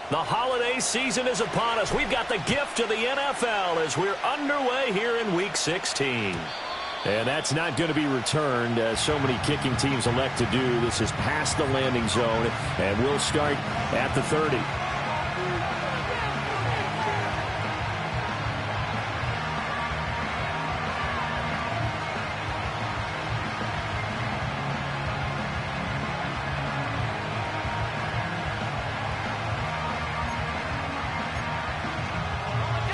The holiday season is upon us. We've got the gift of the NFL as we're underway here in Week 16. And that's not going to be returned, as so many kicking teams elect to do. This is past the landing zone, and we'll start at the 30.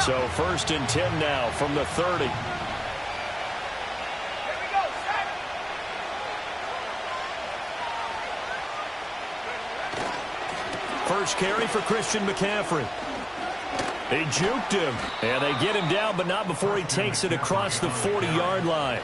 So 1st and 10 now from the 30. First carry for Christian McCaffrey. They juked him, and they get him down, but not before he takes it across the 40-yard line.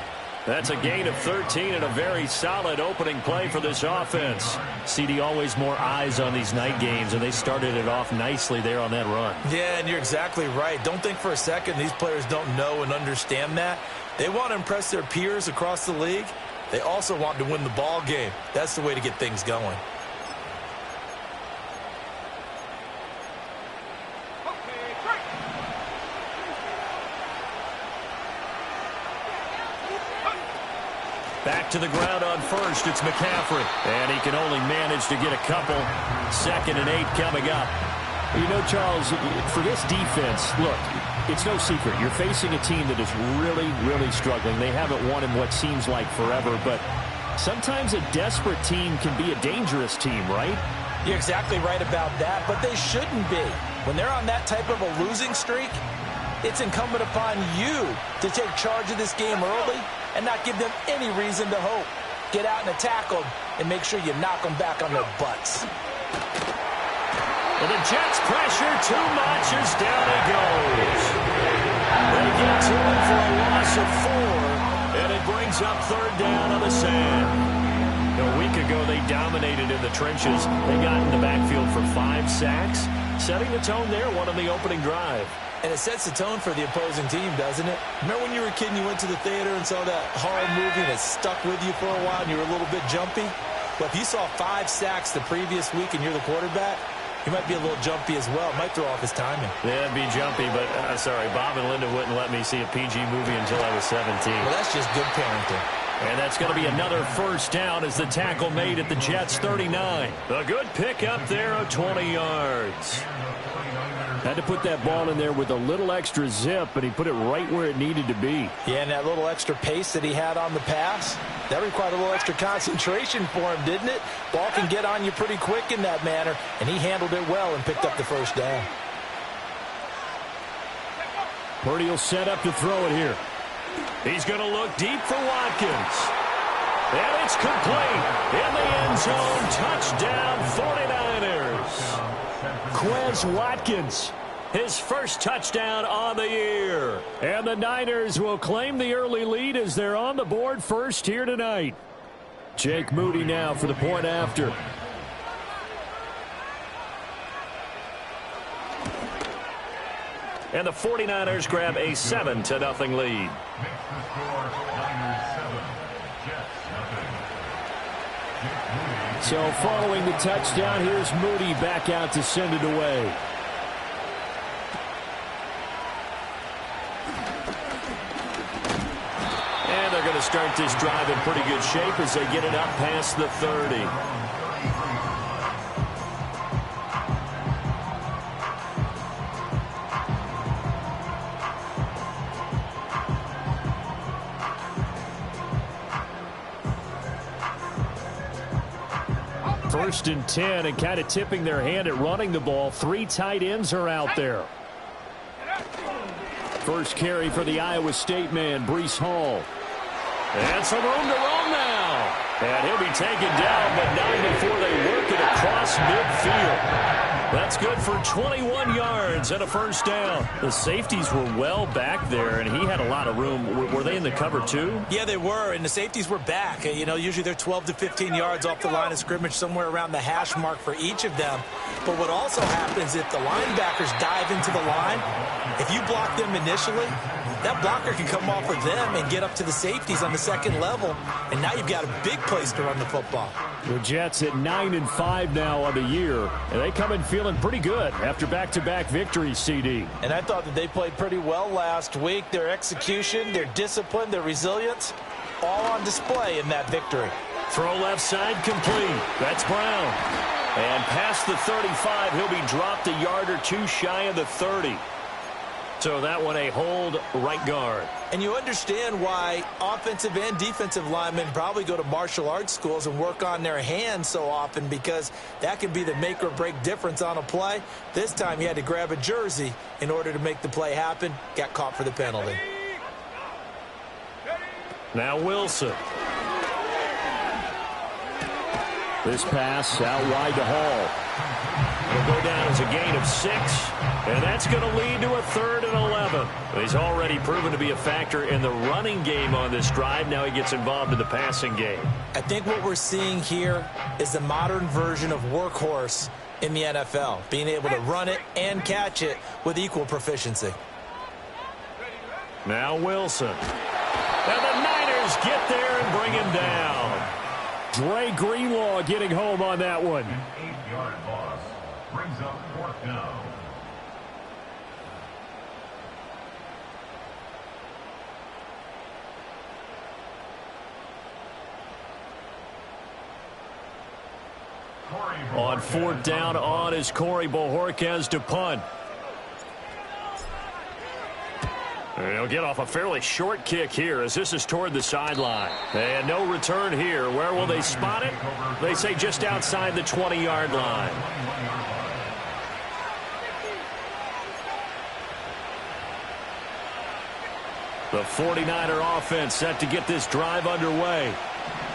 That's a gain of 13 and a very solid opening play for this offense. CD, always more eyes on these night games, and they started it off nicely there on that run. Yeah, and you're exactly right. Don't think for a second these players don't know and understand that. They want to impress their peers across the league. They also want to win the ball game. That's the way to get things going. Back to the ground on first. It's McCaffrey. And he can only manage to get a couple. 2nd and 8 coming up. You know, Charles, for this defense, look, it's no secret. You're facing a team that is really, really struggling. They haven't won in what seems like forever, but sometimes a desperate team can be a dangerous team, right? You're exactly right about that, but they shouldn't be. When they're on that type of a losing streak, it's incumbent upon you to take charge of this game early and not give them any reason to hope. Get out and attack them and make sure you knock them back on their butts. And the Jets pressure too much as down he goes. They get to him for a loss of 4, and it brings up 3rd down on the sand. A week ago, they dominated in the trenches. They got in the backfield for 5 sacks, setting the tone there, one on the opening drive. And it sets the tone for the opposing team, doesn't it? Remember when you were a kid and you went to the theater and saw that horror movie and it stuck with you for a while and you were a little bit jumpy? Well, if you saw 5 sacks the previous week and you're the quarterback, you might be a little jumpy as well. Might throw off his timing. Yeah, it'd be jumpy, but sorry, Bob and Linda wouldn't let me see a PG movie until I was 17. Well, that's just good parenting. And that's going to be another 1st down as the tackle made at the Jets' 39. A good pickup there of 20 yards. Had to put that ball in there with a little extra zip, and he put it right where it needed to be. Yeah, and that little extra pace that he had on the pass, that required a little extra concentration for him, didn't it? Ball can get on you pretty quick in that manner, and he handled it well and picked up the 1st down. Purdy will set up to throw it here. He's going to look deep for Watkins. And it's complete. In the end zone, touchdown 49ers. Quez Watkins, his 1st touchdown on the year. And the Niners will claim the early lead as they're on the board first here tonight. Jake Moody now for the point after. And the 49ers grab a 7-0 lead. So following the touchdown, here's Moody back out to send it away. And they're going to start this drive in pretty good shape as they get it up past the 30. First and 10, and kind of tipping their hand at running the ball. 3 tight ends are out there. First carry for the Iowa State man, Breece Hall. And some room to roam now. And he'll be taken down, but not before they work it across midfield. That's good for 21 yards and a 1st down. The safeties were well back there, and he had a lot of room. Were they in the cover too? Yeah, they were, and the safeties were back. You know, usually they're 12 to 15 yards off the line of scrimmage, somewhere around the hash mark for each of them. But what also happens if the linebackers dive into the line, if you block them initially, That blocker can come off of them and get up to the safeties on the second level, and now you've got a big place to run the football. The Jets at 9-5 now on the year, and they come in feeling pretty good after back-to-back victories, CD. And I thought that they played pretty well last week. Their execution, their discipline, their resilience, all on display in that victory. Throw left side complete. That's Brown. And past the 35, he'll be dropped a yard or two shy of the 30. So that one a hold right guard. And you understand why offensive and defensive linemen probably go to martial arts schools and work on their hands so often, because that can be the make or break difference on a play. This time he had to grab a jersey in order to make the play happen. Got caught for the penalty. Now Wilson. This pass out wide to Hall. It'll go down as a gain of 6, and that's going to lead to a 3rd and 11. He's already proven to be a factor in the running game on this drive. Now he gets involved in the passing game. I think what we're seeing here is the modern version of workhorse in the NFL, being able to run it and catch it with equal proficiency. Now Wilson. And the Niners get there and bring him down. Dre Greenlaw getting home on that one. An 8-yard loss brings up 4th down. On 4th down on is Corey Bojorquez to punt. And he'll get off a fairly short kick here as this is toward the sideline. And no return here. Where will they spot it? They say just outside the 20-yard line. The 49er offense set to get this drive underway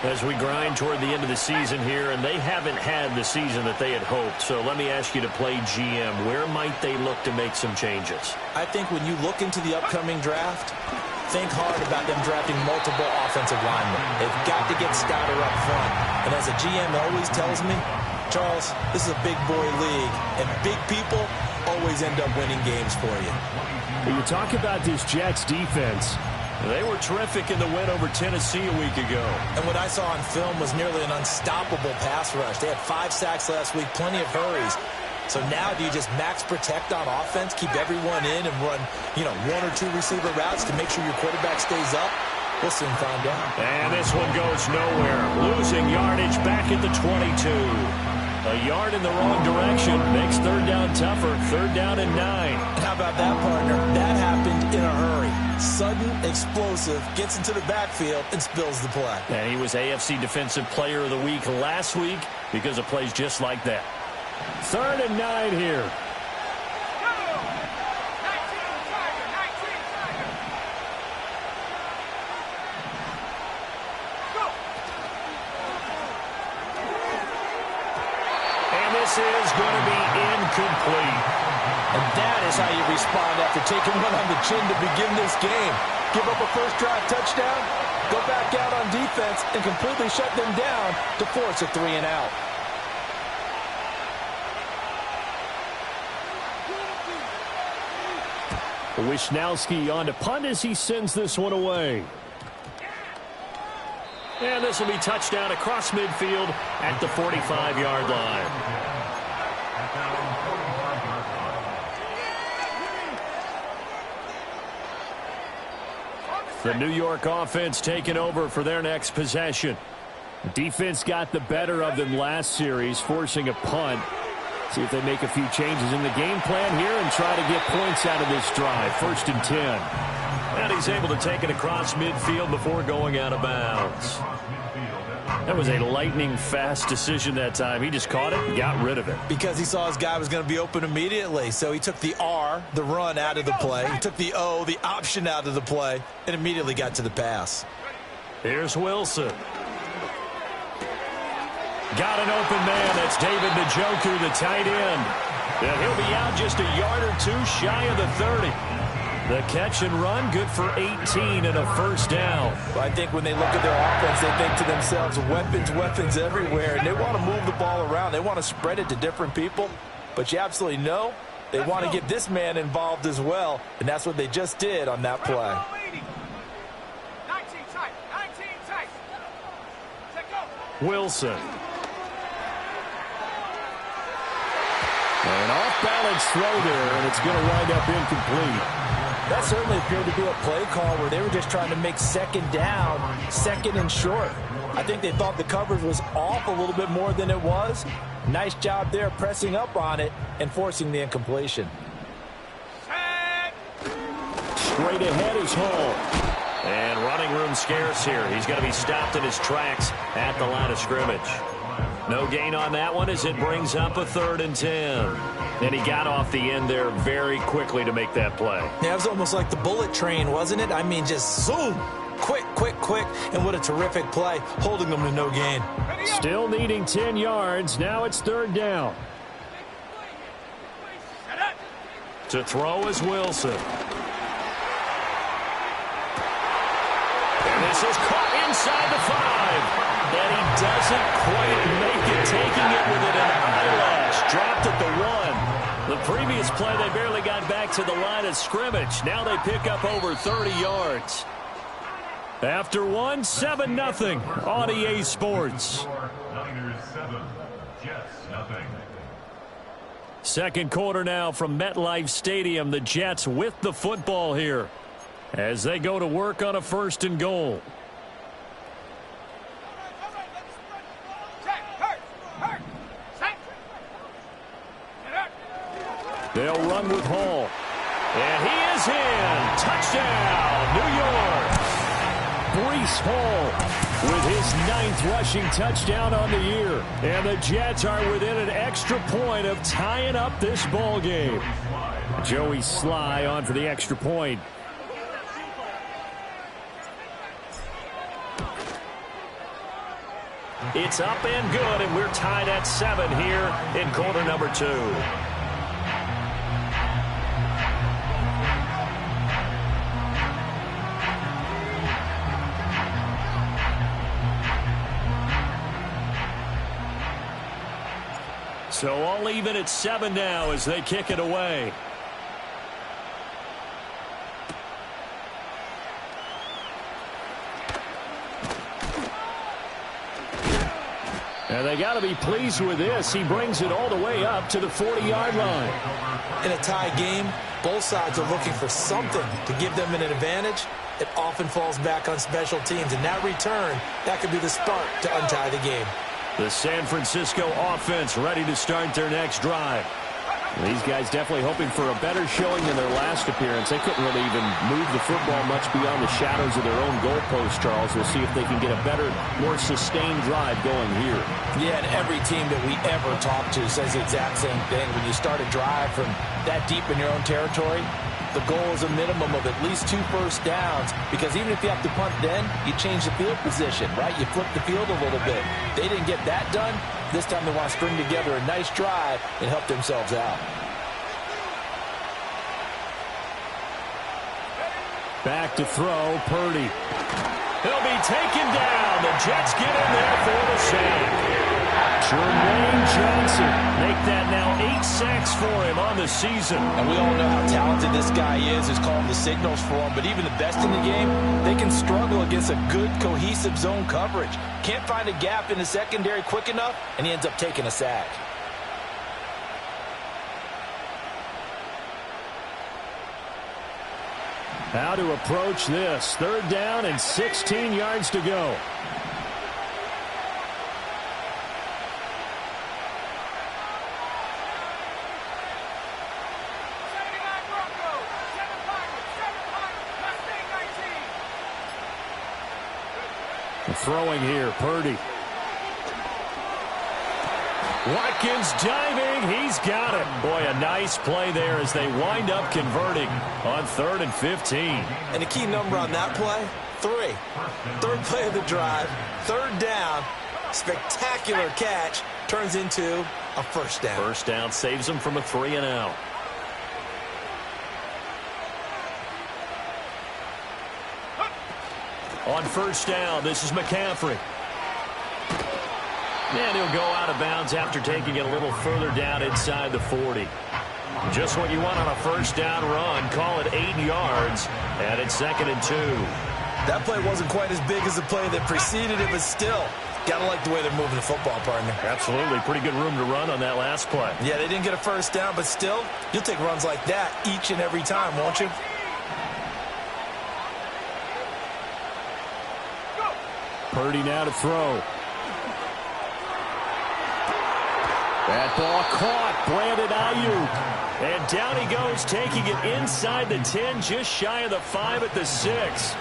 as we grind toward the end of the season here, and they haven't had the season that they had hoped. So let me ask you to play GM. Where might they look to make some changes? I think when you look into the upcoming draft, think hard about them drafting multiple offensive linemen. They've got to get stouter up front. And as a GM always tells me, Charles, this is a big boy league, and big people always end up winning games for you. When you talk about this Jets defense, they were terrific in the win over Tennessee a week ago. And what I saw on film was nearly an unstoppable pass rush. They had 5 sacks last week, plenty of hurries. So now do you just max protect on offense, keep everyone in and run, 1 or 2 receiver routes to make sure your quarterback stays up? We'll soon find out. And this one goes nowhere. Losing yardage back at the 22. A yard in the wrong direction makes 3rd down tougher. 3rd down and 9. How about that, partner? That happened in a hurry. Sudden, explosive, gets into the backfield and spills the play. And he was AFC Defensive Player of the Week last week because of plays just like that. 3rd and 9 here. This is going to be incomplete. And that is how you respond after taking one on the chin to begin this game. Give up a first drive touchdown, go back out on defense, and completely shut them down to force a 3 and out. Wisnowski on to punt as he sends this one away. And this will be touchdown across midfield at the 45-yard line. The New York offense taking over for their next possession. Defense got the better of them last series, forcing a punt. See if they make a few changes in the game plan here and try to get points out of this drive. 1st and 10. And he's able to take it across midfield before going out of bounds. That was a lightning-fast decision that time. He just caught it and got rid of it. Because he saw his guy was going to be open immediately. So he took the R, the run, out of the play. He took the O, the option, out of the play, and immediately got to the pass. Here's Wilson. Got an open man. That's David Njoku, the tight end. And he'll be out just a yard or 2 shy of the 30. The catch and run, good for 18 and a 1st down. Well, I think when they look at their offense, they think to themselves, weapons everywhere. And they want to move the ball around. They want to spread it to different people. But you absolutely know They want to get this man involved as well, and that's what they just did on that play. Wilson. An off-balance throw there, and it's going to wind up incomplete. That certainly appeared to be a play call where they were just trying to make second down, second and short. I think they thought the coverage was off a little bit more than it was. Nice job there pressing up on it and forcing the incompletion. Straight ahead is Hall. And running room scarce here. He's going to be stopped in his tracks at the line of scrimmage. No gain on that one as it brings up a 3rd and 10. And he got off the end there very quickly to make that play. Yeah, it was almost like the bullet train, wasn't it? I mean, just zoom. Quick, quick, quick. And what a terrific play, holding them to no gain. Still needing 10 yards. Now it's 3rd down. To throw is Wilson. And this is caught inside the 5. And he doesn't quite make it, taking it within an eyelash. Dropped at the 1. The previous play, they barely got back to the line of scrimmage. Now they pick up over 30 yards. After 1, 7-0 on EA Sports. Niners 7, Jets 0. Second quarter now from MetLife Stadium. The Jets with the football here as they go to work on a 1st and goal. They'll run with Hall. And he is in. Touchdown, New York. Breece Hall with his 9th rushing touchdown on the year. And the Jets are within an extra point of tying up this ball game. Joey Sly on for the extra point. It's up and good, and we're tied at 7 here in quarter number 2. So all even at 7 now as they kick it away. And they got to be pleased with this. He brings it all the way up to the 40-yard line. In a tie game, both sides are looking for something to give them an advantage. It often falls back on special teams. And that return, that could be the spark to untie the game. The San Francisco offense ready to start their next drive. These guys definitely hoping for a better showing than their last appearance. They couldn't really even move the football much beyond the shadows of their own goalpost, Charles. We'll see if they can get a better, more sustained drive going here. Yeah, and every team that we ever talk to says the exact same thing. When you start a drive from that deep in your own territory, the goal is a minimum of at least 2 first downs, because even if you have to punt then, you change the field position, right? You flip the field a little bit. They didn't get that done. This time they want to string together a nice drive and help themselves out. Back to throw, Purdy. He'll be taken down. The Jets get in there for the sack. Jermaine Johnson make that now 8 sacks for him on the season. And we all know how talented this guy is calling the signals for him. But even the best in the game, they can struggle against a good, cohesive zone coverage. Can't find a gap in the secondary quick enough, and he ends up taking a sack. How to approach this. 3rd down and 16 yards to go. Throwing here, Purdy. Watkins diving. He's got it. Boy, a nice play there as they wind up converting on 3rd and 15. And the key number on that play, 3. 3rd play of the drive, 3rd down. Spectacular catch turns into a first down. First down saves them from a 3 and out. On first down, this is McCaffrey. And he'll go out of bounds after taking it a little further down inside the 40. Just what you want on a first down run. Call it 8 yards, and it's 2nd and 2. That play wasn't quite as big as the play that preceded it, but still, gotta like the way they're moving the football, partner. Absolutely. Pretty good room to run on that last play. Yeah, they didn't get a first down, but still, you'll take runs like that each and every time, won't you? Purdy now to throw. That ball caught. Brandon Ayuk. And down he goes, taking it inside the 10, just shy of the 5 at the 6.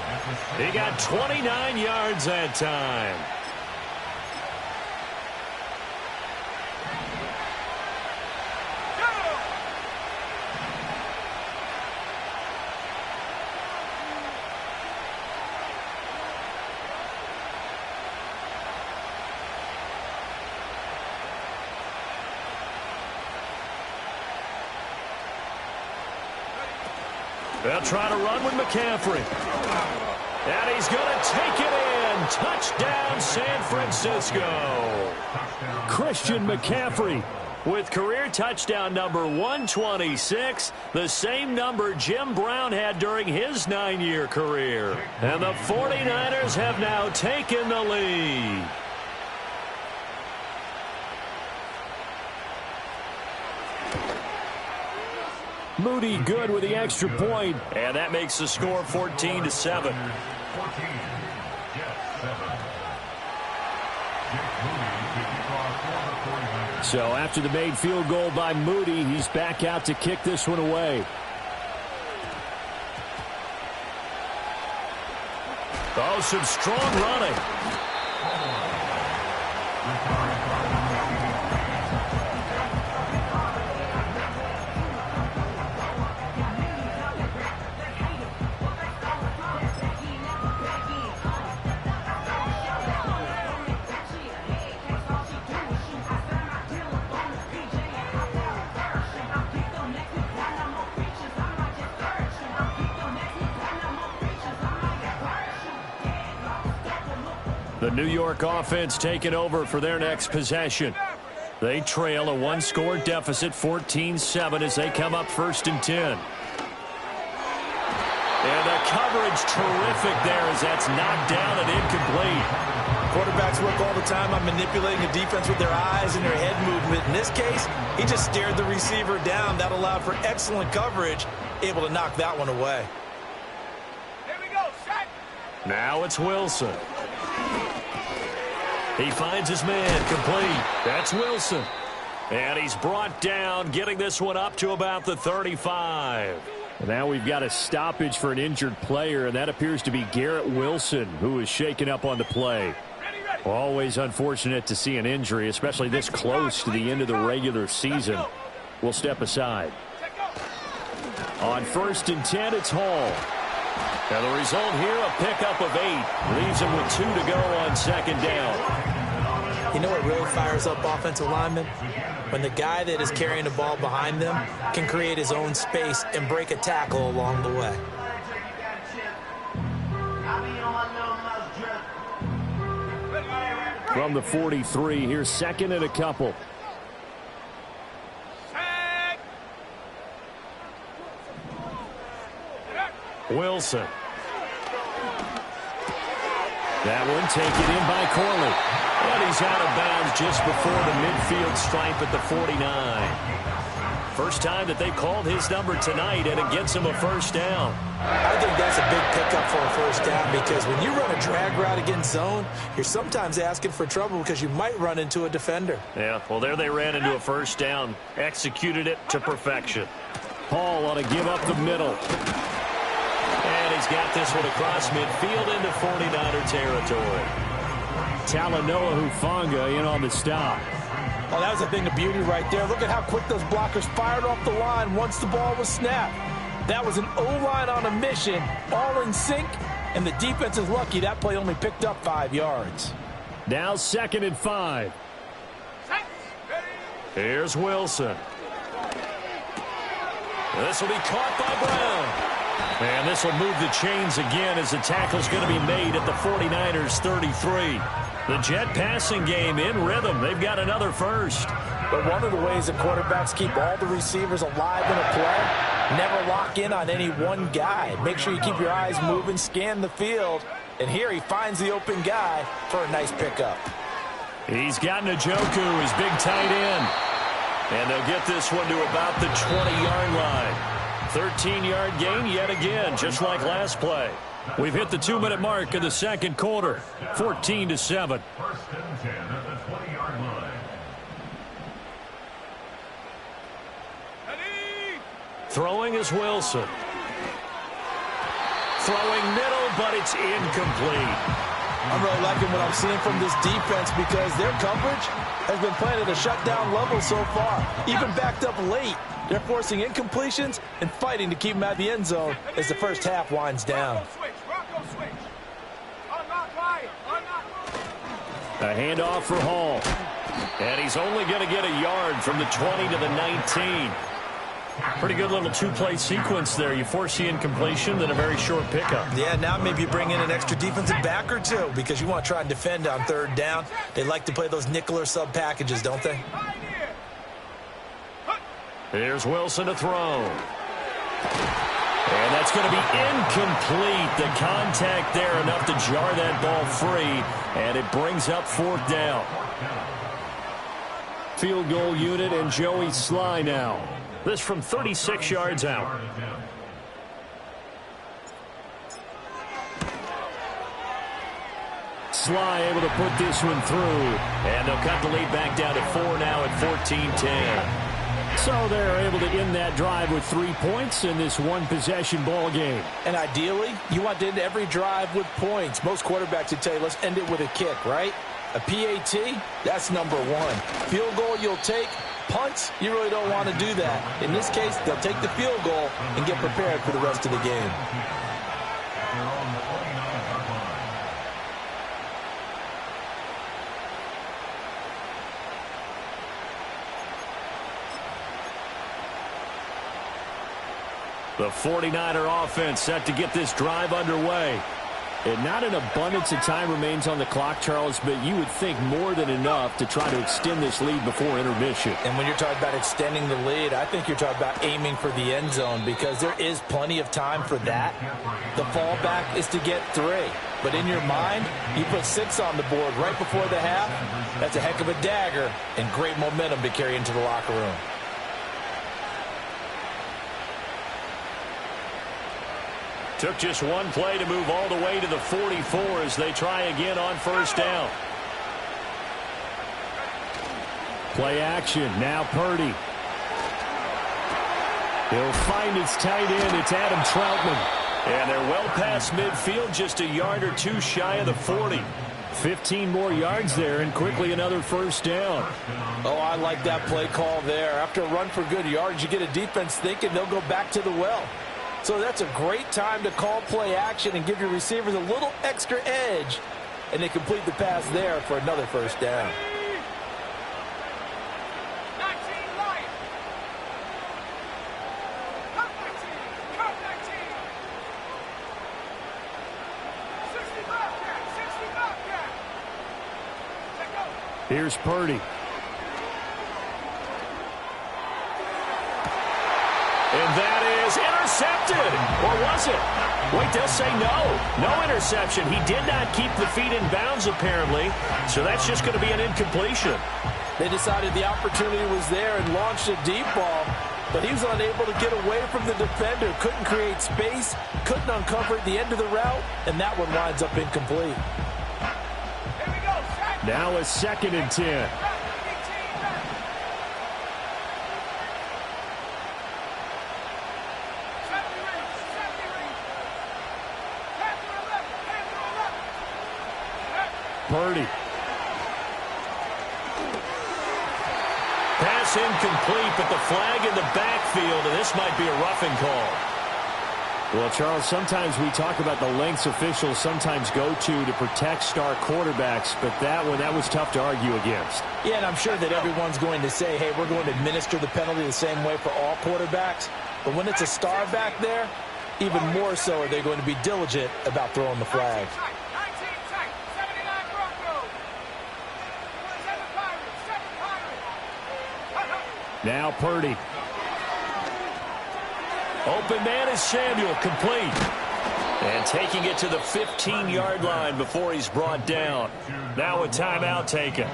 He got 29 yards that time. They'll try to run with McCaffrey. And he's going to take it in. Touchdown, San Francisco. Christian McCaffrey with career touchdown number 126, the same number Jim Brown had during his 9-year career. And the 49ers have now taken the lead. Moody good with the extra point. And that makes the score 14-7. 14, So after the made field goal by Moody, he's back out to kick this one away. Oh, some strong running. The New York offense taking over for their next possession. They trail a 1-score deficit, 14-7, as they come up 1st and 10. And the coverage terrific there as that's knocked down and incomplete. Quarterbacks work all the time on manipulating a defense with their eyes and their head movement. In this case, he just stared the receiver down. That allowed for excellent coverage, able to knock that one away. Here we go, set. Now it's Wilson. He finds his man, complete. That's Wilson. And he's brought down, getting this one up to about the 35. Now we've got a stoppage for an injured player, and that appears to be Garrett Wilson, who is shaken up on the play. Always unfortunate to see an injury, especially this close to the end of the regular season. We'll step aside. On 1st and 10, it's Hall. And the result here, a pickup of 8. Leaves him with 2 to go on 2nd down. You know what really fires up offensive linemen? When the guy that is carrying the ball behind them can create his own space and break a tackle along the way. From the 43, here's 2nd and a couple. Wilson. That one taken in by Corley. And he's out of bounds just before the midfield stripe at the 49. First time that they called his number tonight, and it gets him a first down. I think that's a big pickup for a first down, because when you run a drag route against zone, you're sometimes asking for trouble because you might run into a defender. Yeah, well, there they ran into a first down. Executed it to perfection. Hall ought to give up the middle. And he's got this one across midfield into 49er territory. Talanoa Hufanga in on the stop. Oh, that was a thing of beauty right there. Look at how quick those blockers fired off the line once the ball was snapped. That was an O-line on a mission, all in sync, and the defense is lucky that play only picked up 5 yards. Now 2nd and 5. Here's Wilson. This will be caught by Brown. And this will move the chains again as the tackle's going to be made at the 49ers 33. The Jet passing game in rhythm. They've got another first. But one of the ways that quarterbacks keep all the receivers alive in a play, never lock in on any one guy. Make sure you keep your eyes moving, scan the field. And here he finds the open guy for a nice pickup. He's got Njoku, his big tight end. And they'll get this one to about the 20-yard line. 13-yard gain yet again, just like last play. We've hit the 2-minute mark in the second quarter, 14-7. First and 10 at the 20-yard line. Throwing is Wilson. Throwing middle, but it's incomplete. I'm really liking what I'm seeing from this defense because their coverage has been playing at a shutdown level so far. Even backed up late, they're forcing incompletions and fighting to keep them at the end zone as the first half winds down. A handoff for Hall. And he's only going to get a yard from the 20 to the 19. Pretty good little two-play sequence there. You force the incompletion, then a very short pickup. Yeah, now maybe you bring in an extra defensive back or two because you want to try and defend on third down. They like to play those nickel or sub packages, don't they? Here's Wilson to throw. And that's going to be incomplete. The contact there enough to jar that ball free, and it brings up fourth down. Field goal unit and Joey Sly now. This from 36 yards out. Sly able to put this one through. And they'll cut the lead back down to 4 now at 14-10. So they're able to end that drive with 3 points in this one-possession ball game. And ideally, you want to end every drive with points. Most quarterbacks would tell you, let's end it with a kick, right? A PAT, that's number one. Field goal you'll take. Punts, you really don't want to do that. In this case, they'll take the field goal and get prepared for the rest of the game. The 49er offense set to get this drive underway. And not an abundance of time remains on the clock, Charles, but you would think more than enough to try to extend this lead before intermission. And when you're talking about extending the lead, I think you're talking about aiming for the end zone because there is plenty of time for that. The fallback is to get 3. But in your mind, you put 6 on the board right before the half. That's a heck of a dagger and great momentum to carry into the locker room. Took just one play to move all the way to the 44 as they try again on first down. Play action. Now Purdy. He'll find his tight end. It's Adam Troutman. And they're well past midfield, just a yard or 2 shy of the 40. 15 more yards there and quickly another first down. Oh, I like that play call there. After a run for good yards, you get a defense thinking they'll go back to the well. So that's a great time to call play action and give your receivers a little extra edge. And they complete the pass there for another first down. Here's Purdy. And that is intercepted. Or was it? Wait, they'll say no. No interception. He did not keep the feet in bounds, apparently. So that's just going to be an incompletion. They decided the opportunity was there and launched a deep ball. But he was unable to get away from the defender. Couldn't create space. Couldn't uncover at the end of the route. And that one winds up incomplete. Now a 2nd and 10. Purdy. Pass incomplete, but the flag in the backfield, and this might be a roughing call. Well, Charles, sometimes we talk about the lengths officials sometimes go to protect star quarterbacks, but that was tough to argue against. Yeah, and I'm sure that everyone's going to say, hey, we're going to administer the penalty the same way for all quarterbacks. But when it's a star back there, even more so are they going to be diligent about throwing the flag. Now Purdy. Open man is Samuel, complete. And taking it to the 15-yard line before he's brought down. Now a timeout taken.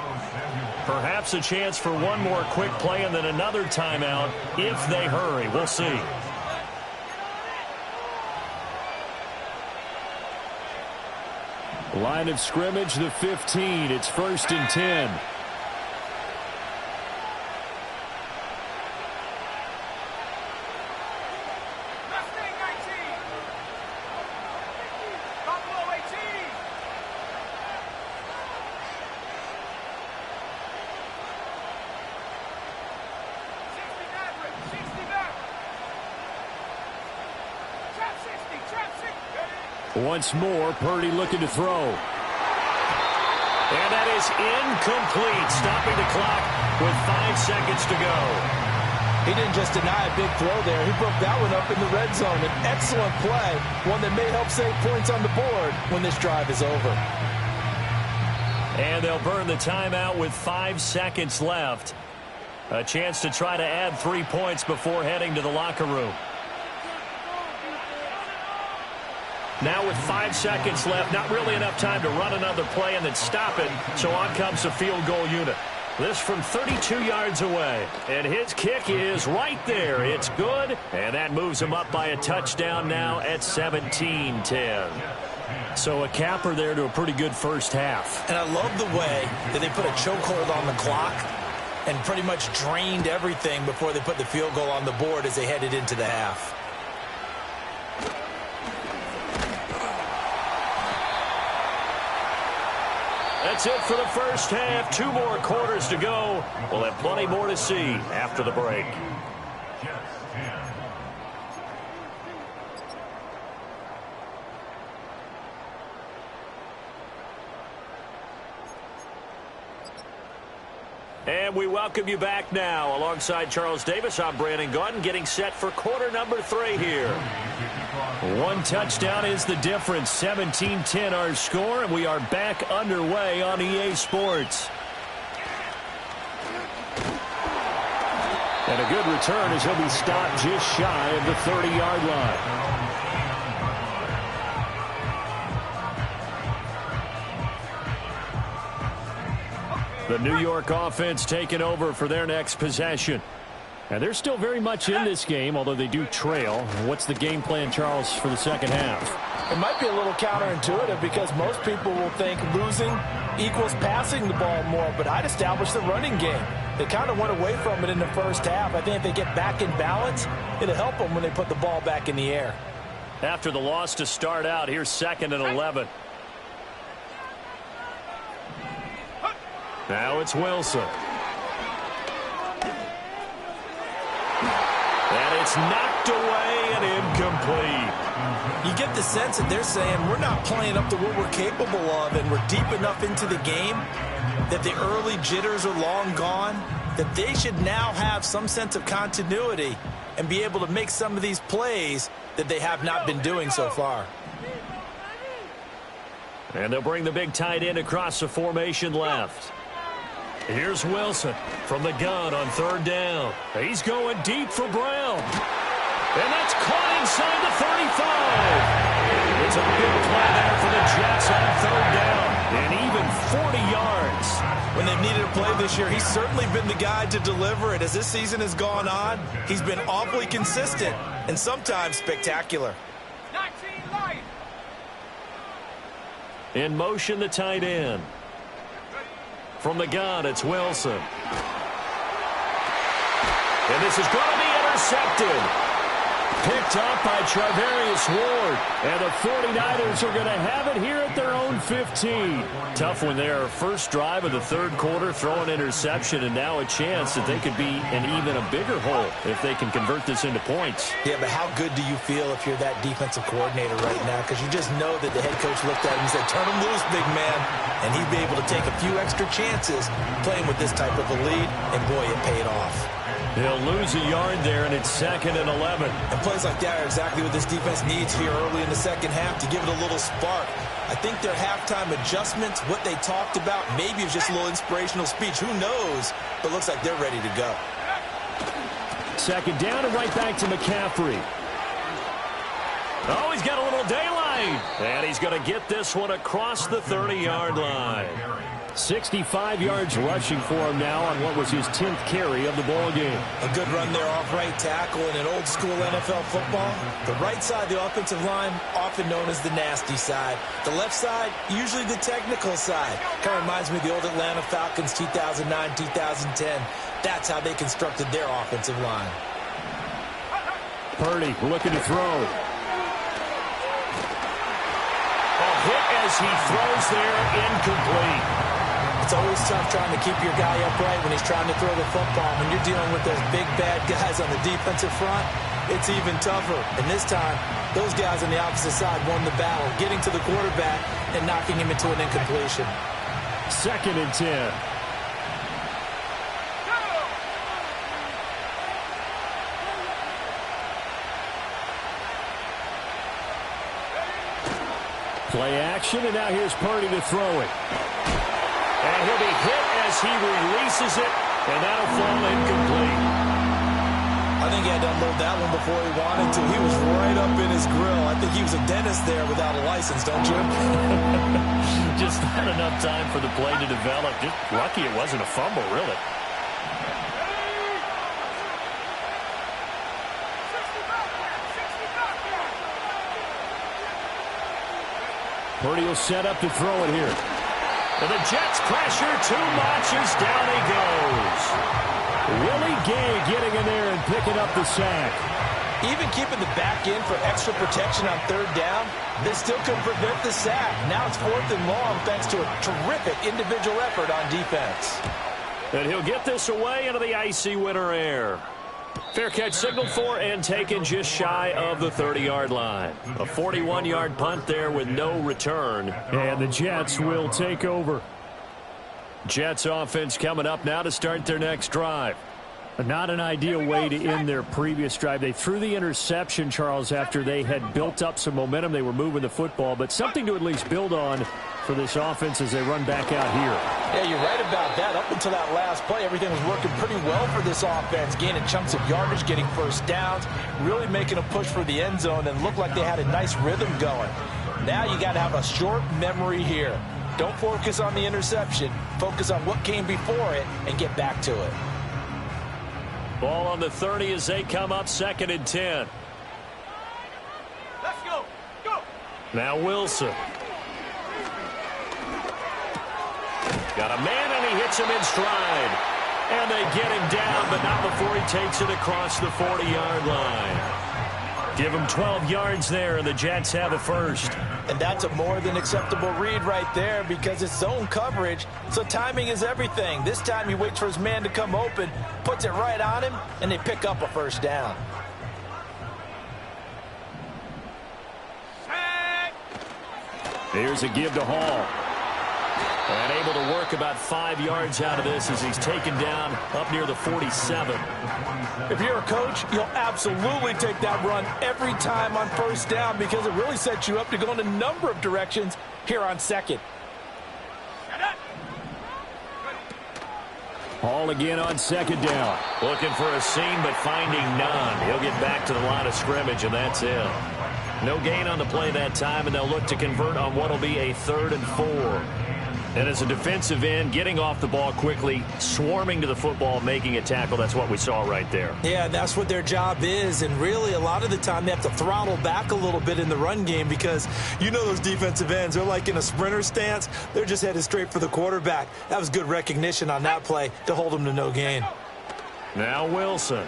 Perhaps a chance for one more quick play and then another timeout if they hurry. We'll see. Line of scrimmage, the 15. It's 1st and 10. Once more, Purdy looking to throw. And that is incomplete, stopping the clock with 5 seconds to go. He didn't just deny a big throw there. He broke that one up in the red zone. An excellent play, one that may help save points on the board when this drive is over. And they'll burn the timeout with 5 seconds left. A chance to try to add 3 points before heading to the locker room. Now with 5 seconds left, not really enough time to run another play and then stop it, so on comes the field goal unit. This from 32 yards away, and his kick is right there. It's good, and that moves him up by a touchdown now at 17-10. So a capper there to a pretty good first half. And I love the way that they put a chokehold on the clock and pretty much drained everything before they put the field goal on the board as they headed into the half. That's it for the first half. 2 more quarters to go. We'll have plenty more to see after the break. And we welcome you back now. Alongside Charles Davis, I'm Brandon Gaudin, getting set for quarter number 3 here. 1 touchdown is the difference. 17-10 our score, and we are back underway on EA Sports. And a good return as he'll be stopped just shy of the 30-yard line. The New York offense taking over for their next possession. And they're still very much in this game, although they do trail. What's the game plan, Charles, for the second half? It might be a little counterintuitive because most people will think losing equals passing the ball more, but I'd establish the running game. They kind of went away from it in the first half. I think if they get back in balance, it'll help them when they put the ball back in the air. After the loss to start out, here's 2nd and 11. Now it's Wilson. And it's knocked away and incomplete. You get the sense that they're saying we're not playing up to what we're capable of, and we're deep enough into the game that the early jitters are long gone, that they should now have some sense of continuity and be able to make some of these plays that they have not been doing so far. And they'll bring the big tight end across the formation left. Here's Wilson from the gun on 3rd down. He's going deep for Brown. And that's caught inside the 35. It's a big play there for the Jets on 3rd down. And even 40 yards. When they've needed a play this year, he's certainly been the guy to deliver it. As this season has gone on, he's been awfully consistent and sometimes spectacular. 19 light. In motion, the tight end. From the gun, it's Wilson. And this is going to be intercepted. Picked up by Charvarius Ward. And the 49ers are going to have it here at their own 15. Tough one there. First drive of the 3rd quarter, throw an interception, and now a chance that they could be in even a bigger hole if they can convert this into points. Yeah, but how good do you feel if you're that defensive coordinator right now? Because you just know that the head coach looked at him and said, turn him loose, big man. And he'd be able to take a few extra chances playing with this type of a lead, and boy, it paid off. He'll lose a yard there, and it's 2nd and 11. And plays like that are exactly what this defense needs here early in the second half to give it a little spark. I think their halftime adjustments, what they talked about, maybe it was just a little inspirational speech. Who knows? But looks like they're ready to go. Second down and right back to McCaffrey. Oh, he's got a little daylight. And he's going to get this one across the 30-yard line. 65 yards rushing for him now on what was his 10th carry of the ball game. A good run there off right tackle in an old-school NFL football. The right side, the offensive line, often known as the nasty side. The left side, usually the technical side. Kind of reminds me of the old Atlanta Falcons 2009, 2010. That's how they constructed their offensive line. Purdy looking to throw. A hit as he throws there, incomplete. It's always tough trying to keep your guy upright when he's trying to throw the football. When you're dealing with those big, bad guys on the defensive front, it's even tougher. And this time, those guys on the opposite side won the battle, getting to the quarterback and knocking him into an incompletion. 2nd and 10. Play action, and now here's Purdy to throw it. And he'll be hit as he releases it, and that'll fall incomplete. I think he had to unload that one before he wanted to. He was right up in his grill. I think he was a dentist there without a license, don't you? Just not enough time for the play to develop. Just lucky it wasn't a fumble, really. Purdy will set up to throw it here. And the Jets pressure too much as down he goes. Willie Gay getting in there and picking up the sack. Even keeping the back in for extra protection on 3rd down, they still couldn't prevent the sack. Now it's 4th and long thanks to a terrific individual effort on defense. And he'll get this away into the icy winter air. Fair catch signaled for and taken just shy of the 30-yard line. A 41-yard punt there with no return. And the Jets will take over. Jets offense coming up now to start their next drive. Not an ideal way to end their previous drive. They threw the interception, Charles, after they had built up some momentum. They were moving the football, but something to at least build on for this offense as they run back out here. Yeah, you're right about that. Up until that last play, everything was working pretty well for this offense, gaining chunks of yardage, getting first downs, really making a push for the end zone, and looked like they had a nice rhythm going. Now you got to have a short memory here. Don't focus on the interception. Focus on what came before it and get back to it. Ball on the 30 as they come up 2nd and 10. Let's go. Go. Now Wilson. Got a man, and he hits him in stride. And they get him down, but not before he takes it across the 40-yard line. Give him 12 yards there, and the Jets have a first. And that's a more than acceptable read right there because it's zone coverage, so timing is everything. This time he waits for his man to come open, puts it right on him, and they pick up a first down. Here's a give to Hall. And able to work about 5 yards out of this as he's taken down up near the 47. If you're a coach, you'll absolutely take that run every time on first down because it really sets you up to go in a number of directions here on 2nd. Hall again on 2nd down. Looking for a seam, but finding none. He'll get back to the line of scrimmage, and that's it. No gain on the play that time, and they'll look to convert on what will be a 3rd and 4. And as a defensive end, getting off the ball quickly, swarming to the football, making a tackle, that's what we saw right there. Yeah, that's what their job is. And really, a lot of the time, they have to throttle back a little bit in the run game because you know those defensive ends, they're like in a sprinter stance. They're just headed straight for the quarterback. That was good recognition on that play to hold them to no gain. Now Wilson.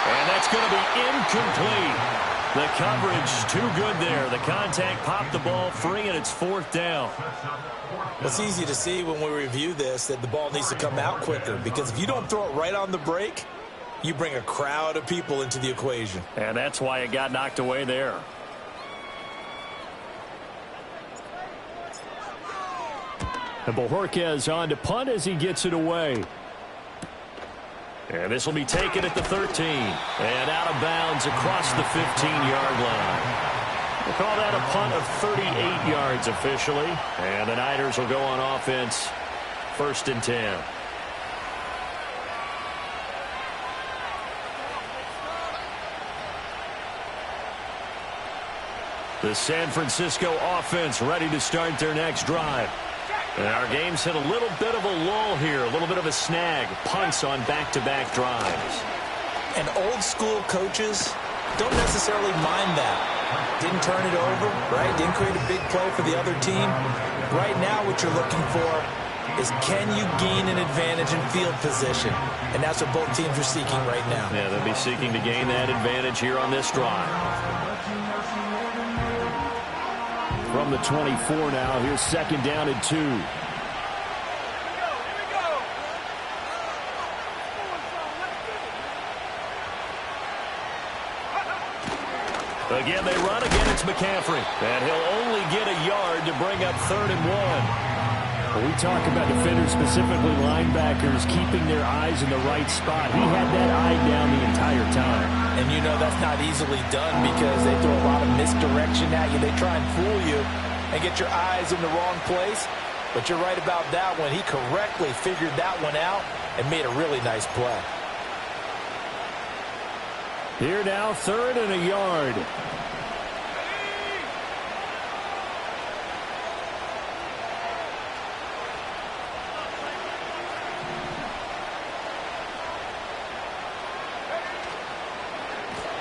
And that's going to be incomplete. The coverage too good there. The contact popped the ball free, and it's 4th down. It's easy to see when we review this that the ball needs to come out quicker because if you don't throw it right on the break, you bring a crowd of people into the equation. And that's why it got knocked away there. And Bojorquez on to punt as he gets it away. And this will be taken at the 13. And out of bounds across the 15-yard line. We'll call that a punt of 38 yards officially. And the Niners will go on offense 1st and 10. The San Francisco offense ready to start their next drive. And our game's hit a little bit of a lull here, a little bit of a snag. Punts on back-to-back drives. And old-school coaches don't necessarily mind that. Didn't turn it over, right? Didn't create a big play for the other team. Right now what you're looking for is, can you gain an advantage in field position? And that's what both teams are seeking right now. Yeah, they'll be seeking to gain that advantage here on this drive. From the 24 now, here's 2nd down and 2. Again, they run. Again, it's McCaffrey. And he'll only get a yard to bring up 3rd and 1. When we talk about defenders, specifically linebackers, keeping their eyes in the right spot, he had that eye down the entire time. And you know that's not easily done because they throw a lot of misdirection at you. They try and fool you and get your eyes in the wrong place. But you're right about that one. He correctly figured that one out and made a really nice play. Here now, 3rd and a yard.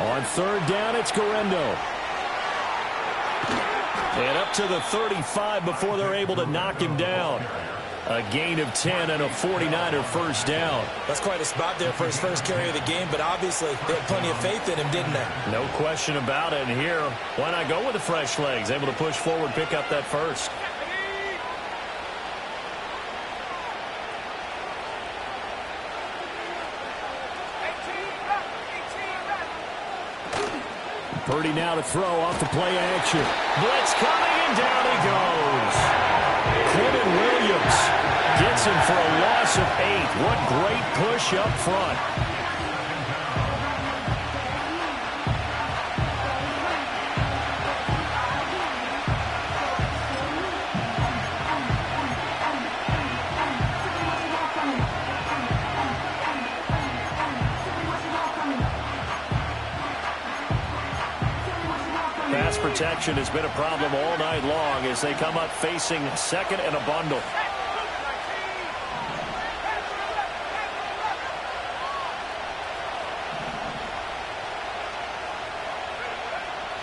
On 3rd down, it's Guerrero. And up to the 35 before they're able to knock him down. A gain of 10 and a 49er first down. That's quite a spot there for his first carry of the game, but obviously they had plenty of faith in him, didn't they? No question about it. And here, why not go with the fresh legs? Able to push forward, pick up that first. Purdy now to throw off the play action. Blitz coming, and down he goes. Quentin Williams gets him for a loss of 8. What great push up front. Pass protection has been a problem all night long as they come up facing 2nd and a bundle.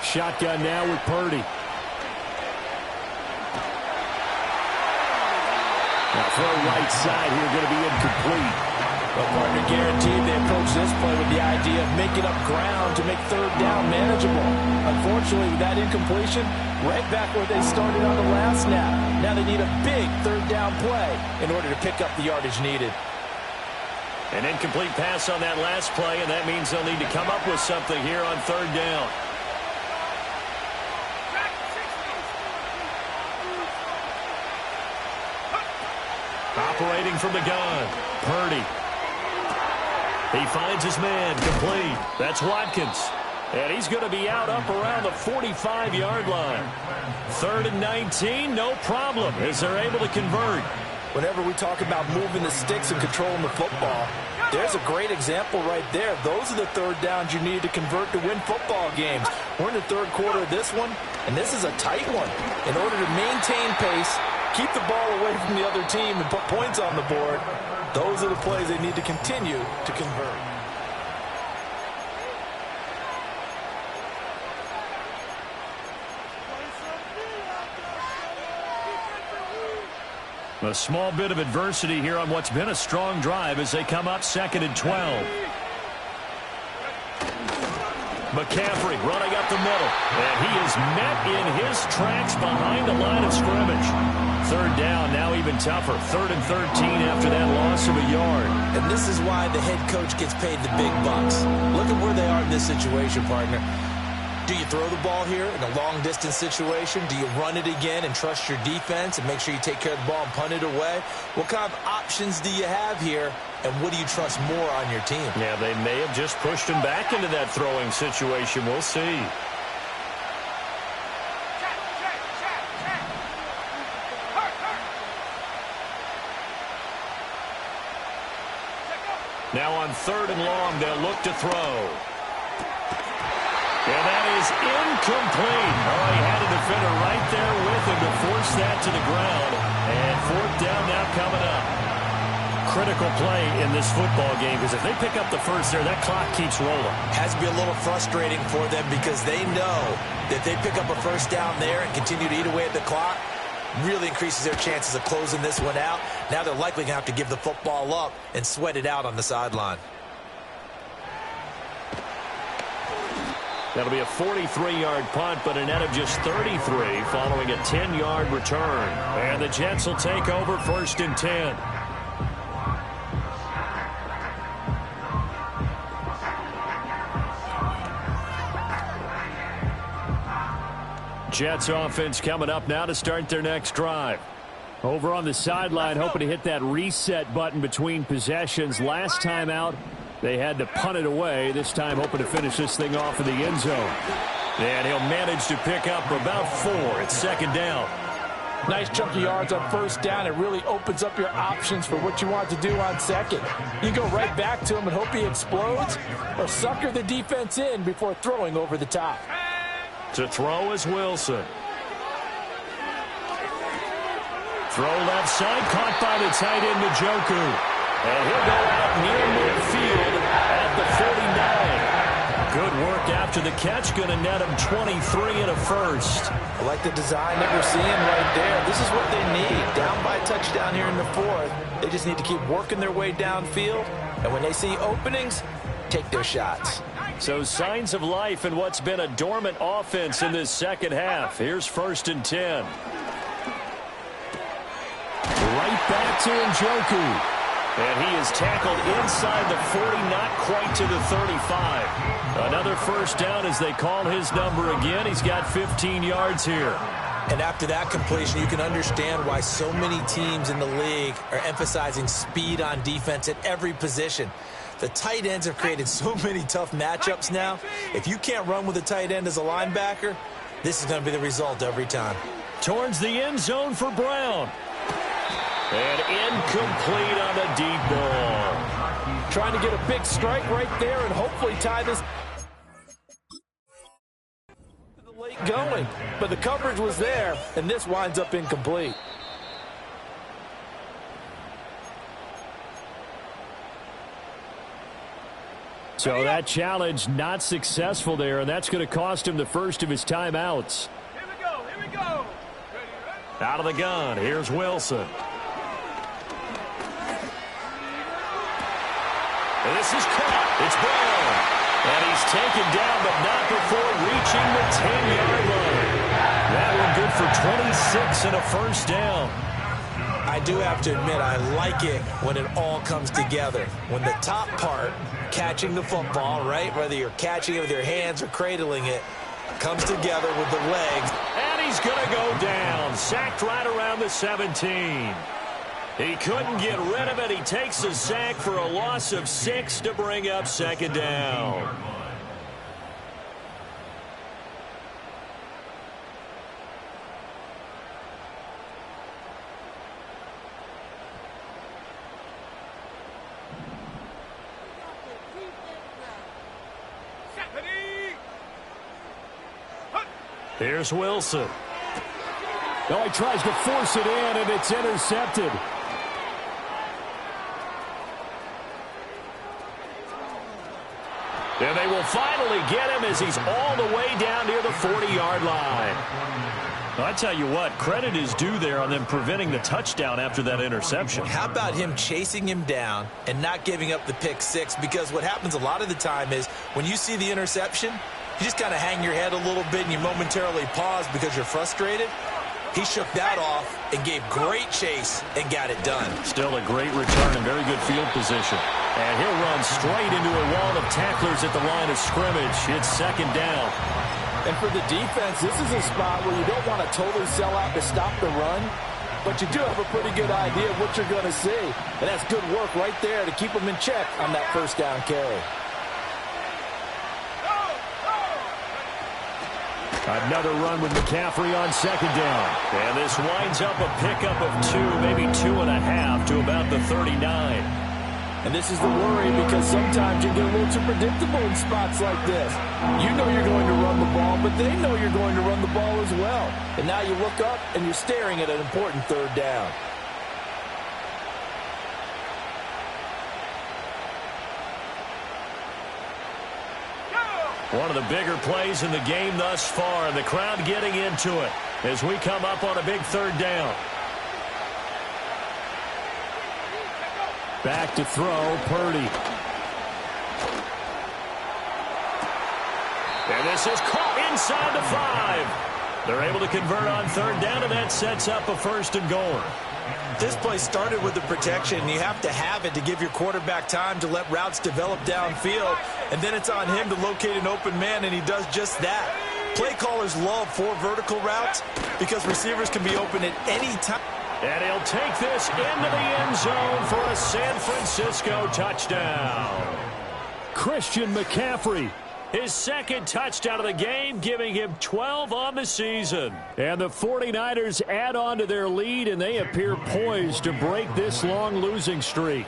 Shotgun now with Purdy. Now throw right side here, going to be incomplete. Well, partner, guaranteed they approach this play with the idea of making up ground to make 3rd down manageable. Unfortunately, with that incompletion, right back where they started on the last snap. Now they need a big 3rd down play in order to pick up the yardage needed. An incomplete pass on that last play, and that means they'll need to come up with something here on 3rd down. Operating from the gun, Purdy. He finds his man, complete. That's Watkins. And he's going to be out up around the 45-yard line. 3rd and 19, no problem, as they're able to convert. Whenever we talk about moving the sticks and controlling the football, there's a great example right there. Those are the 3rd downs you need to convert to win football games. We're in the 3rd quarter of this one, and this is a tight one. In order to maintain pace, keep the ball away from the other team, and put points on the board, those are the plays they need to continue to convert. A small bit of adversity here on what's been a strong drive as they come up 2nd and 12. McCaffrey running up the middle, and he is met in his tracks behind the line of scrimmage. 3rd down, now even tougher. 3rd and 13 after that loss of a yard. And this is why the head coach gets paid the big bucks. Look at where they are in this situation, partner. Do you throw the ball here in a long-distance situation? Do you run it again and trust your defense and make sure you take care of the ball and punt it away? What kind of options do you have here, and what do you trust more on your team? Yeah, they may have just pushed him back into that throwing situation. We'll see. Now on 3rd and long, they'll look to throw. And that is incomplete. Oh, he had a defender right there with him to force that to the ground. And fourth down now coming up. Critical play in this football game, because if they pick up the first there, that clock keeps rolling. Has to be a little frustrating for them because they know that they pick up a first down there and continue to eat away at the clock, really increases their chances of closing this one out. Now they're likely going to have to give the football up and sweat it out on the sideline. That'll be a 43-yard punt, but a net of just 33 following a 10-yard return. And the Jets will take over 1st and 10. Jets offense coming up now to start their next drive. Over on the sideline, hoping to hit that reset button between possessions. Last time out, they had to punt it away. This time hoping to finish this thing off in the end zone. And he'll manage to pick up about 4. It's 2nd down. Nice chunk of yards on 1st down. It really opens up your options for what you want to do on 2nd. You go right back to him and hope he explodes, or sucker the defense in before throwing over the top. To throw is Wilson. Throw left side, caught by the tight end, Njoku. And he'll go out near midfield at the 49. Good work after the catch. Going to net him 23 and a first. I like the design that we're seeing right there. This is what they need. Down by a touchdown here in the 4th. They just need to keep working their way downfield. And when they see openings, take their shots. So signs of life in what's been a dormant offense in this second half. Here's 1st and 10. Right back to Njoku. And he is tackled inside the 40, not quite to the 35. Another first down as they call his number again. He's got 15 yards here. And after that completion, you can understand why so many teams in the league are emphasizing speed on defense at every position. The tight ends have created so many tough matchups now. If you can't run with a tight end as a linebacker, this is going to be the result every time. Towards the end zone for Brown. And incomplete on the deep ball. Trying to get a big strike right there and hopefully tie this to the late going. But the coverage was there, and this winds up incomplete. So that challenge not successful there, and that's going to cost him the first of his timeouts. Here we go, here we go. Ready? Out of the gun, here's Wilson. And this is caught. It's Brown. And he's taken down, but not before reaching the 10-yard line. That one good for 26 and a first down. I do have to admit, I like it when it all comes together. When the top part, catching the football, right, whether you're catching it with your hands or cradling it, comes together with the legs. And he's going to go down. Sacked right around the 17. He couldn't get rid of it. He takes a sack for a loss of 6 to bring up 2nd down. Here's Wilson. No, he tries to force it in, and it's intercepted. And they will finally get him as he's all the way down near the 40-yard line. Well, I tell you what, credit is due there on them preventing the touchdown after that interception. How about him chasing him down and not giving up the pick six? Because what happens a lot of the time is when you see the interception, you just kind of hang your head a little bit and you momentarily pause because you're frustrated. He shook that off and gave great chase and got it done. Still a great return and very good field position. And he'll run straight into a wall of tacklers at the line of scrimmage. It's 2nd down. And for the defense, this is a spot where you don't want to totally sell out to stop the run, but you do have a pretty good idea of what you're going to see. And that's good work right there to keep them in check on that first down carry. Another run with McCaffrey on 2nd down. And this winds up a pickup of 2, maybe 2.5 to about the 39. And this is the worry because sometimes you get a little too predictable in spots like this. You know you're going to run the ball, but they know you're going to run the ball as well. And now you look up and you're staring at an important third down. One of the bigger plays in the game thus far, and the crowd getting into it as we come up on a big third down. Back to throw, Purdy. And this is caught inside the 5. They're able to convert on third down, and that sets up a first and goal. This play started with the protection. You have to have it to give your quarterback time to let routes develop downfield, and then it's on him to locate an open man, and he does just that. Play callers love 4 vertical routes because receivers can be open at any time. And he'll take this into the end zone for a San Francisco touchdown. Christian McCaffrey. His second touchdown of the game, giving him 12 on the season. And the 49ers add on to their lead, and they appear poised to break this long losing streak.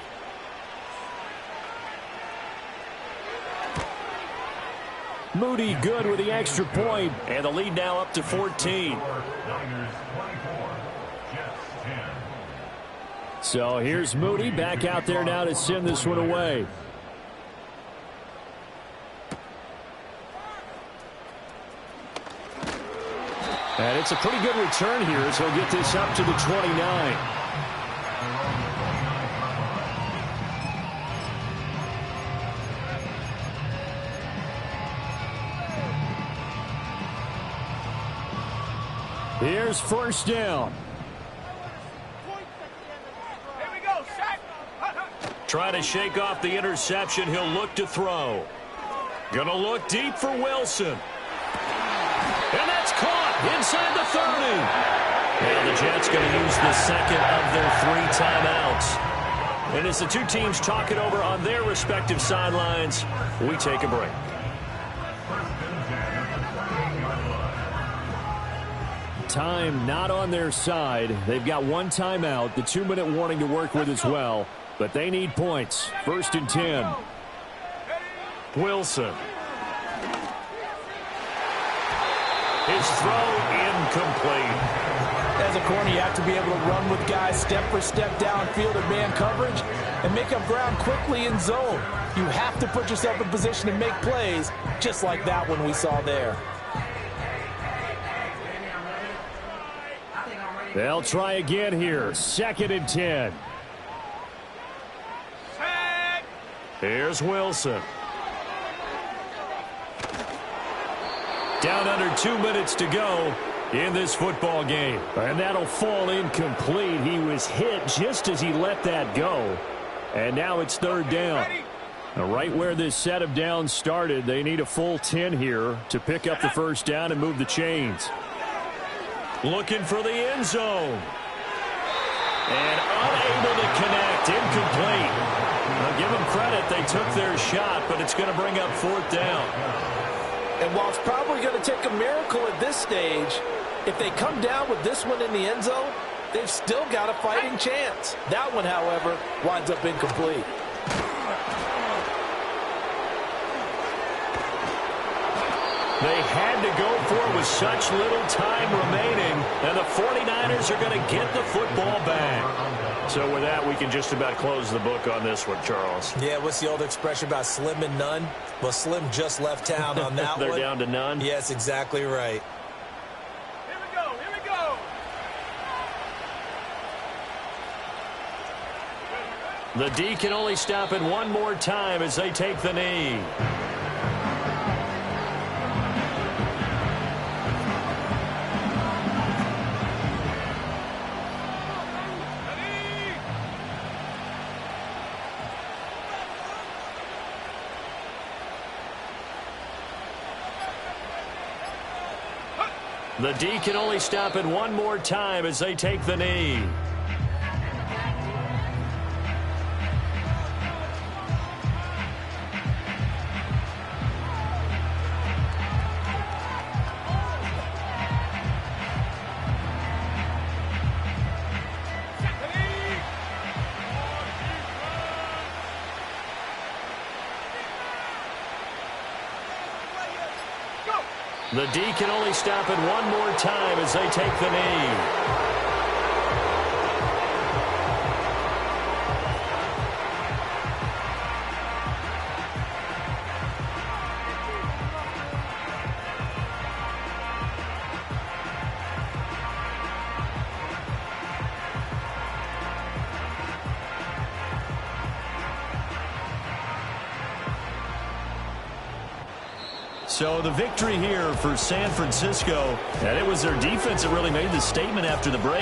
Moody good with the extra point. And the lead now up to 14. So here's Moody back out there now to send this one away. And it's a pretty good return here as he'll get this up to the 29. Here's first down. Trying to shake off the interception. He'll look to throw. Gonna look deep for Wilson. And that's caught inside the 30. Now the Jets going to use the second of their 3 timeouts. And as the two teams talk it over on their respective sidelines, we take a break. Time not on their side. They've got 1 timeout, the 2-minute warning to work with as well. But they need points. First and 10. Wilson. His throw incomplete. As a corner, you have to be able to run with guys step for step downfield in man coverage and make up ground quickly in zone. You have to put yourself in position to make plays, just like that one we saw there. They'll try again here. Second and 10. Here's Wilson. Down under 2 minutes to go in this football game. And that'll fall incomplete. He was hit just as he let that go. And now it's third down. Now, right where this set of downs started, they need a full 10 here to pick up the first down and move the chains. Looking for the end zone. And unable to connect. Incomplete. Now, give them credit. They took their shot, but it's going to bring up fourth down. And while it's probably going to take a miracle at this stage, if they come down with this one in the end zone, they've still got a fighting chance. That one, however, winds up incomplete. They had to go for it with such little time remaining, and the 49ers are going to get the football back. So with that, we can just about close the book on this one, Charles. Yeah, what's the old expression about slim and none? Well, Slim just left town on that They're one. down to none? Yes, exactly right. Here we go, here we go. The D can only stop it one more time as they take the knee. The D can only stop it one more time as they take the knee. The D can only stop it one more time as they take the knee. So the victory here for San Francisco, and it was their defense that really made the statement after the break.